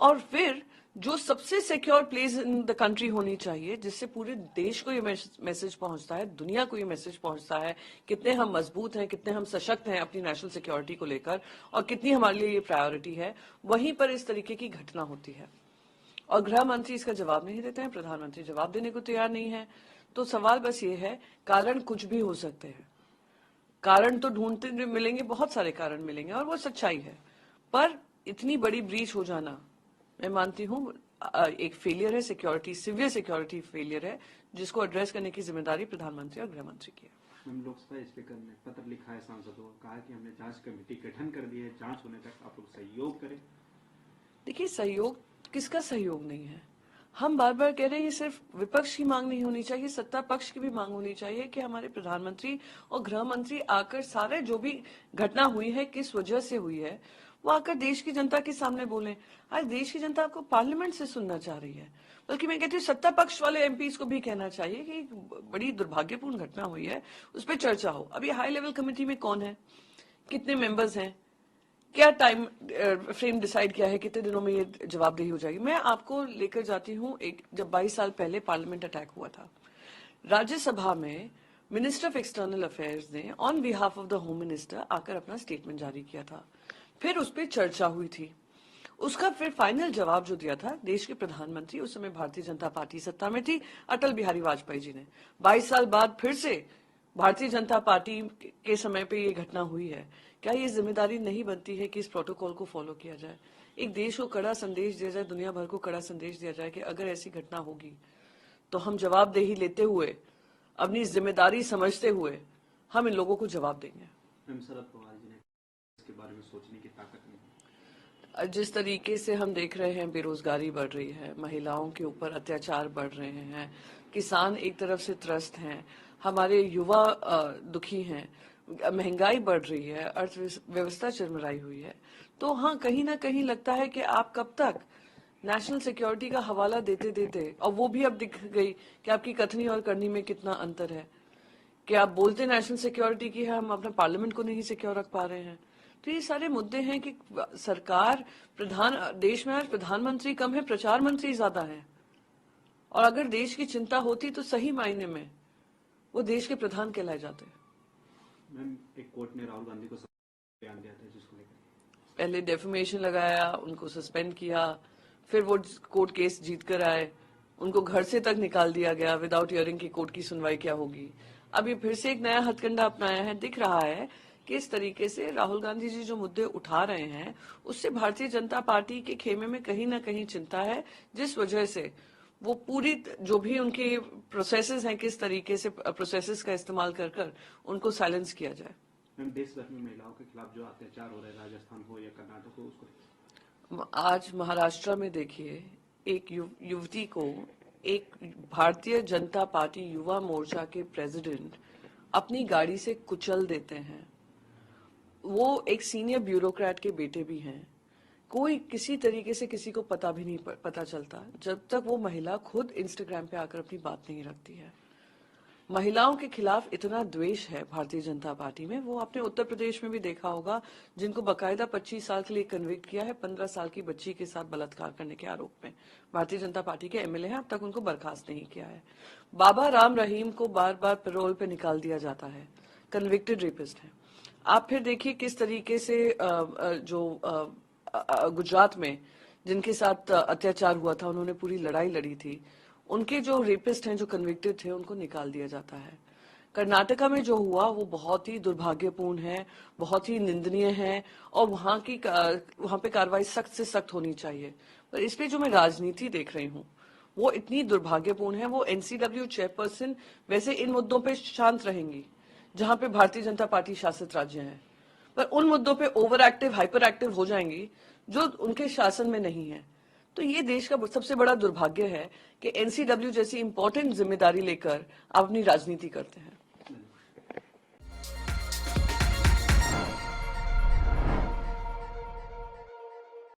और फिर जो सबसे secure place in the country होनी चाहिए, जिससे पूरे देश को ये मैसेज पहुंचता है, दुनिया को ये मैसेज पहुंचता है कितने हम मजबूत हैं, कितने हम सशक्त हैं अपनी नेशनल सिक्योरिटी को लेकर, और कितनी हमारे लिए ये प्रायोरिटी है, वहीं पर इस तरीके की घटना होती है। और गृह मंत्री इसका जवाब नहीं देते हैं, प्रधानमंत्री जवाब देने को तैयार नहीं है। तो सवाल बस ये है, कारण कुछ भी हो सकते हैं, कारण तो ढूंढते मिलेंगे, बहुत सारे कारण मिलेंगे और वो सच्चाई है, पर इतनी बड़ी ब्रीच हो जाना, मैं मानती हूँ एक फेलियर है, सिक्योरिटी, सिवियर सिक्योरिटी फेलियर है, जिसको एड्रेस करने की जिम्मेदारी प्रधानमंत्री और गृह मंत्री की है। लोकसभा स्पीकर ने पत्र लिखा है सांसदों को, कहा कि हमने जांच कमेटी गठन कर दी है, जांच होने तक आप लोग सहयोग करें। देखिए, सहयोग किसका सहयोग नहीं है, हम बार बार कह रहे हैं, ये सिर्फ विपक्ष की मांग नहीं होनी चाहिए, सत्ता पक्ष की भी मांग होनी चाहिए कि हमारे प्रधानमंत्री और गृह मंत्री आकर सारे जो भी घटना हुई है, किस वजह से हुई है, वो आकर देश की जनता के सामने बोलें। आज देश की जनता आपको पार्लियामेंट से सुनना चाह रही है, बल्कि मैं कहती हूँ सत्ता पक्ष वाले एमपीज को भी कहना चाहिए कि बड़ी दुर्भाग्यपूर्ण घटना हुई है, उस पर चर्चा हो। अभी हाई लेवल कमेटी में कौन है, कितने मेंबर्स हैं, क्या टाइम फ्रेम डिसाइड किया है, कितने दिनों में ये जवाबदेही हो जाएगी। मैं आपको लेकर जाती हूँ, एक जब 22 साल पहले पार्लियामेंट अटैक हुआ था, राज्यसभा में मिनिस्टर ऑफ एक्सटर्नल अफेयर्स ने on behalf of the home minister आकर अपना स्टेटमेंट जारी किया था, फिर उस पर चर्चा हुई थी, उसका फिर फाइनल जवाब जो दिया था देश के प्रधानमंत्री, उस समय भारतीय जनता पार्टी सत्ता में थी, अटल बिहारी वाजपेयी जी ने। 22 साल बाद फिर से भारतीय जनता पार्टी के समय पे ये घटना हुई है, क्या ये जिम्मेदारी नहीं बनती है कि इस प्रोटोकॉल को फॉलो किया जाए, एक देश को कड़ा संदेश दिया जाए, दुनिया भर को कड़ा संदेश दिया जाए कि अगर ऐसी घटना होगी तो हम जवाबदेही लेते हुए, अपनी जिम्मेदारी समझते हुए हम इन लोगों को जवाब देंगे। शरद पवार जी ने इसके बारे में सोचने की ताकत नहीं। जिस तरीके से हम देख रहे हैं, बेरोजगारी बढ़ रही है, महिलाओं के ऊपर अत्याचार बढ़ रहे हैं, किसान एक तरफ से त्रस्त हैं, हमारे युवा दुखी हैं, महंगाई बढ़ रही है, अर्थव्यवस्था चरमराई हुई है, तो हाँ, कहीं ना कहीं लगता है कि आप कब तक नेशनल सिक्योरिटी का हवाला देते देते, और वो भी अब दिख गई कि आपकी कथनी और करनी में कितना अंतर है, कि आप बोलते नेशनल सिक्योरिटी की है, हम अपना पार्लियामेंट को नहीं सिक्योर रख पा रहे हैं। तो ये सारे मुद्दे हैं कि सरकार, देश में आज प्रधानमंत्री कम है, प्रचार मंत्री ज्यादा है, और अगर देश की चिंता होती तो सही मायने में वो देश के प्रधान कहलाए जाते। मैम, एक कोर्ट ने राहुल गांधी को बयान दिया था, जिसको लेकर पहले डेफेमेशन लगाया, उनको सस्पेंड किया, फिर वो कोर्ट केस जीत कर आए, उनको घर से तक निकाल दिया गया विदाउट हियरिंग की कोर्ट की सुनवाई क्या होगी। अभी फिर से एक नया हथकंडा अपनाया है, दिख रहा है कि इस तरीके से राहुल गांधी जी जो मुद्दे उठा रहे हैं, उससे भारतीय जनता पार्टी के खेमे में कहीं ना कहीं चिंता है, जिस वजह से वो पूरी जो भी उनके प्रोसेसेस हैं, किस तरीके से प्रोसेसेस का इस्तेमाल कर कर उनको साइलेंस किया जाए। देश भर में महिलाओं के खिलाफ जो अत्याचार हो रहे हैं, राजस्थान हो या कर्नाटक हो, उसको आज महाराष्ट्र में देखिए, एक युवती को एक भारतीय जनता पार्टी युवा मोर्चा के प्रेसिडेंट अपनी गाड़ी से कुचल देते हैं। वो एक सीनियर ब्यूरोक्रेट के बेटे भी हैं, कोई किसी तरीके से किसी को पता भी नहीं पता चलता जब तक वो महिला खुद इंस्टाग्राम पे आकर अपनी बात नहीं रखती है। महिलाओं के खिलाफ इतना द्वेष है भारतीय जनता पार्टी में, वो आपने उत्तर प्रदेश में भी देखा होगा, जिनको बकायदा 25 साल के लिए कन्विक्ट किया है 15 साल की बच्ची के साथ बलात्कार करने के आरोप में। भारतीय जनता पार्टी के एमएलए हैं, अब तक उनको बर्खास्त नहीं किया है। बाबा राम रहीम को बार बार पैरोल पे निकाल दिया जाता है, कन्विक्टेड रेपिस्ट है। आप फिर देखिए किस तरीके से जो गुजरात में जिनके साथ अत्याचार हुआ था, उन्होंने पूरी लड़ाई लड़ी थी, उनके जो रेपिस्ट हैं, जो कन्विक्टेड थे, उनको निकाल दिया जाता है। कर्नाटका में जो हुआ वो बहुत ही दुर्भाग्यपूर्ण है, बहुत ही निंदनीय है, और वहां पे कार्रवाई सख्त से सख्त होनी चाहिए। पर इस पे जो मैं राजनीति देख रही हूँ वो इतनी दुर्भाग्यपूर्ण है। वो एनसीडब्ल्यू चेयरपर्सन वैसे इन मुद्दों पे शांत रहेंगी जहां पे भारतीय जनता पार्टी शासित राज्य है, पर उन मुद्दों पे ओवर एक्टिव, हाइपर एक्टिव हो जाएंगी जो उनके शासन में नहीं है। तो ये देश का सबसे बड़ा दुर्भाग्य है कि एनसीडब्ल्यू जैसी इंपॉर्टेंट जिम्मेदारी लेकर आप अपनी राजनीति करते हैं।